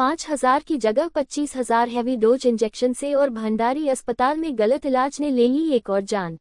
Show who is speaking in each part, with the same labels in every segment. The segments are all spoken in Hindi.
Speaker 1: 5,000 की जगह 25,000 हैवी डोज इंजेक्शन से और भंडारी अस्पताल में गलत इलाज ने ले ली एक और जान।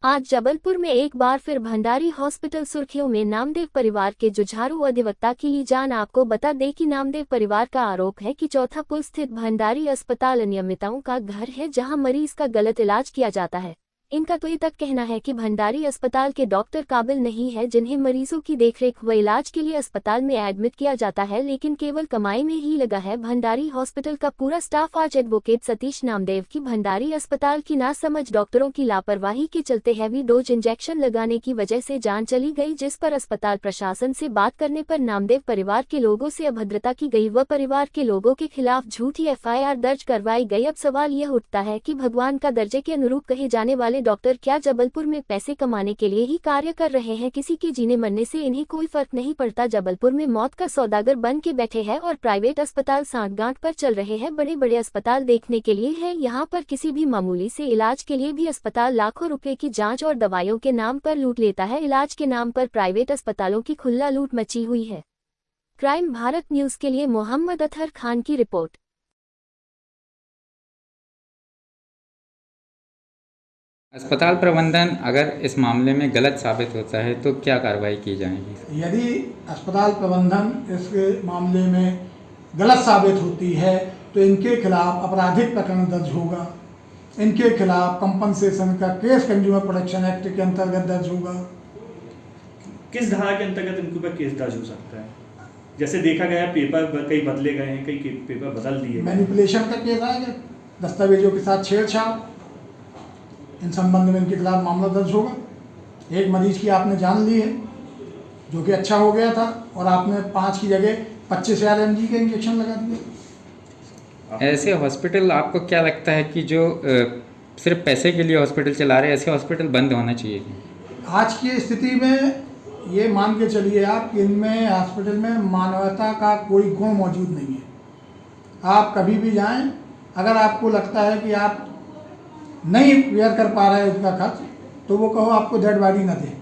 Speaker 1: आज जबलपुर में एक बार फिर भंडारी हॉस्पिटल सुर्खियों में। नामदेव परिवार के जुझारू अधिवक्ता की ली जान। आपको बता दें कि नामदेव परिवार का आरोप है कि चौथा पुल स्थित भंडारी अस्पताल अनियमितताओं का घर है, जहां मरीज का गलत इलाज किया जाता है। इनका तो ये तक कहना है कि भंडारी अस्पताल के डॉक्टर काबिल नहीं है, जिन्हें मरीजों की देखरेख व इलाज के लिए अस्पताल में एडमिट किया जाता है, लेकिन केवल कमाई में ही लगा है भंडारी हॉस्पिटल का पूरा स्टाफ। आज एडवोकेट सतीश नामदेव की भंडारी अस्पताल की नासमझ, डॉक्टरों की लापरवाही के चलते हैवी डोज इंजेक्शन लगाने की वजह से जान चली गई, जिस पर अस्पताल प्रशासन से बात करने पर नामदेव परिवार के लोगों से अभद्रता की गई व परिवार के लोगों के खिलाफ झूठी FIR दर्ज करवाई गई। अब सवाल यह उठता है कि भगवान का दर्जे के अनुरूप कहे जाने वाले डॉक्टर क्या जबलपुर में पैसे कमाने के लिए ही कार्य कर रहे हैं? किसी के जीने मरने से इन्हें कोई फर्क नहीं पड़ता। जबलपुर में मौत का सौदागर बन के बैठे हैं और प्राइवेट अस्पताल सांठगांठ पर चल रहे हैं। बड़े बड़े अस्पताल देखने के लिए है, यहाँ पर किसी भी मामूली से इलाज के लिए भी अस्पताल लाखों रुपए की जांच और दवाइयों के नाम पर लूट लेता है। इलाज के नाम पर प्राइवेट अस्पतालों की खुल्ला लूट मची हुई है। क्राइम भारत न्यूज के लिए मोहम्मद अतहर खान की रिपोर्ट।
Speaker 2: अस्पताल प्रबंधन अगर इस मामले में गलत साबित होता है तो क्या कार्रवाई की जाएगी?
Speaker 3: यदि अस्पताल प्रबंधन इस मामले में गलत साबित होती है तो इनके खिलाफ आपराधिक प्रकरण दर्ज होगा। इनके खिलाफ कंपनसेशन का केस कंज्यूमर प्रोटेक्शन एक्ट के अंतर्गत दर्ज होगा।
Speaker 4: किस धारा के अंतर्गत इनके ऊपर केस दर्ज हो सकता है? जैसे देखा गया पेपर कई बदले गए हैं, कई पेपर बदल दिए,
Speaker 3: मैनिपुलेशन का केस आएगा, दस्तावेजों के साथ छेड़छाड़, इन संबंध में इनके खिलाफ मामला दर्ज होगा। एक मरीज की आपने जान ली है जो कि अच्छा हो गया था और आपने 5 की जगह 25,000 mg के इंजेक्शन लगा दिए।
Speaker 2: ऐसे हॉस्पिटल आपको क्या लगता है कि जो सिर्फ पैसे के लिए हॉस्पिटल चला रहे हैं, ऐसे हॉस्पिटल बंद होना चाहिए?
Speaker 3: आज की स्थिति में ये मान के चलिए आप कि इनमें हॉस्पिटल में मानवता का कोई गुण मौजूद नहीं है। आप कभी भी जाएं, अगर आपको लगता है कि आप नहीं वेयर कर पा रहे उसका खर्च, तो वो कहो आपको डेड बॉडी न दे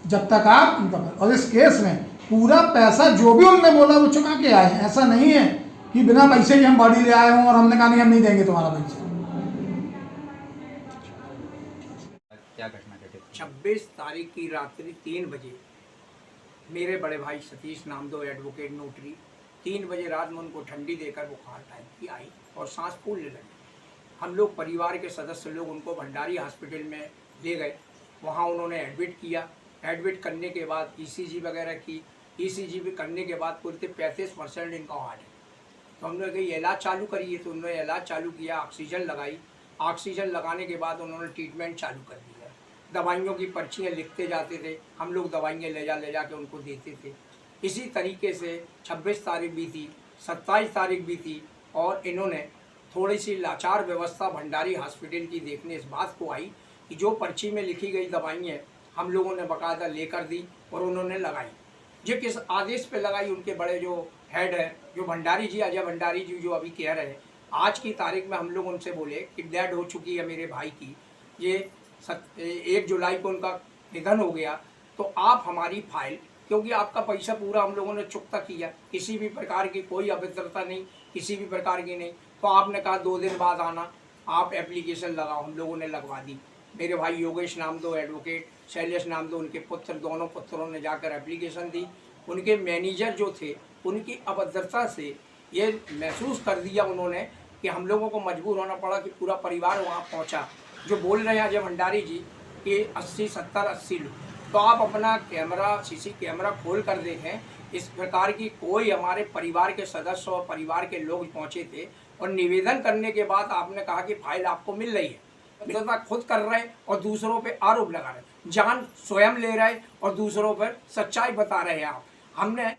Speaker 3: जब तक आप। और इस केस में पूरा पैसा जो भी उन्होंने बोला वो चुका के आए हैं। ऐसा नहीं है कि बिना पैसे के हम बॉडी ले आए हों और हमने कहा नहीं हम नहीं देंगे तुम्हारा पैसा।
Speaker 2: क्या घटना घटी?
Speaker 5: 26 तारीख की रात्रि 3 बजे मेरे बड़े भाई सतीश नामदेव एडवोकेट नोटरी 3 बजे रात में उनको ठंडी देकर बुखार टाइप की आई और सांस फूलने लगी। हम लोग परिवार के सदस्य लोग उनको भंडारी हॉस्पिटल में ले गए। वहाँ उन्होंने एडमिट किया। एडमिट करने के बाद ECG वगैरह की। ECG भी करने के बाद पूरे 35% इनका हार्ट है। तो हमने कहा इलाज चालू करिए, तो उन्होंने इलाज चालू किया, ऑक्सीजन लगाई। ऑक्सीजन लगाने के बाद उन्होंने ट्रीटमेंट चालू कर दिया। दवाइयों की पर्चियाँ लिखते जाते थे, हम लोग दवाइयाँ ले जा के उनको देते थे। इसी तरीके से 26 तारीख बीती, 27 तारीख बीती और इन्होंने थोड़ी सी लाचार व्यवस्था भंडारी हॉस्पिटल की देखने इस बात को आई कि जो पर्ची में लिखी गई दवाइयाँ हम लोगों ने बाकायदा लेकर दी और उन्होंने लगाई। जो किस आदेश पे लगाई, उनके बड़े जो हेड है जो भंडारी जी, अजय भंडारी जी, जो अभी कह रहे हैं आज की तारीख में हम लोग उनसे बोले कि डेड हो चुकी है मेरे भाई की, ये 1 जुलाई को उनका निधन हो गया, तो आप हमारी फाइल, क्योंकि आपका पैसा पूरा हम लोगों ने चुकता किया, किसी भी प्रकार की कोई अभद्रता नहीं, किसी भी प्रकार की नहीं, तो आपने कहा 2 दिन बाद आना, आप एप्लीकेशन लगाओ। हम लोगों ने लगवा दी। मेरे भाई योगेश नामदेव एडवोकेट, शैलेश नामदेव, उनके पुत्र, दोनों पुत्रों ने जाकर एप्लीकेशन दी। उनके मैनेजर जो थे उनकी अभद्रता से ये महसूस कर दिया उन्होंने कि हम लोगों को मजबूर होना पड़ा कि पूरा परिवार वहाँ पहुँचा। जो बोल रहे हैं अजय भंडारी जी कि 80, 70, 80 लोग, तो आप अपना कैमरा, CC कैमरा खोल कर देखें। इस प्रकार की कोई हमारे परिवार के सदस्य और परिवार के लोग पहुँचे थे और निवेदन करने के बाद आपने कहा कि फाइल आपको मिल रही है। मिलता खुद कर रहे और दूसरों पे आरोप लगा रहे, जान स्वयं ले रहे और दूसरों पर सच्चाई बता रहे हैं आप। हमने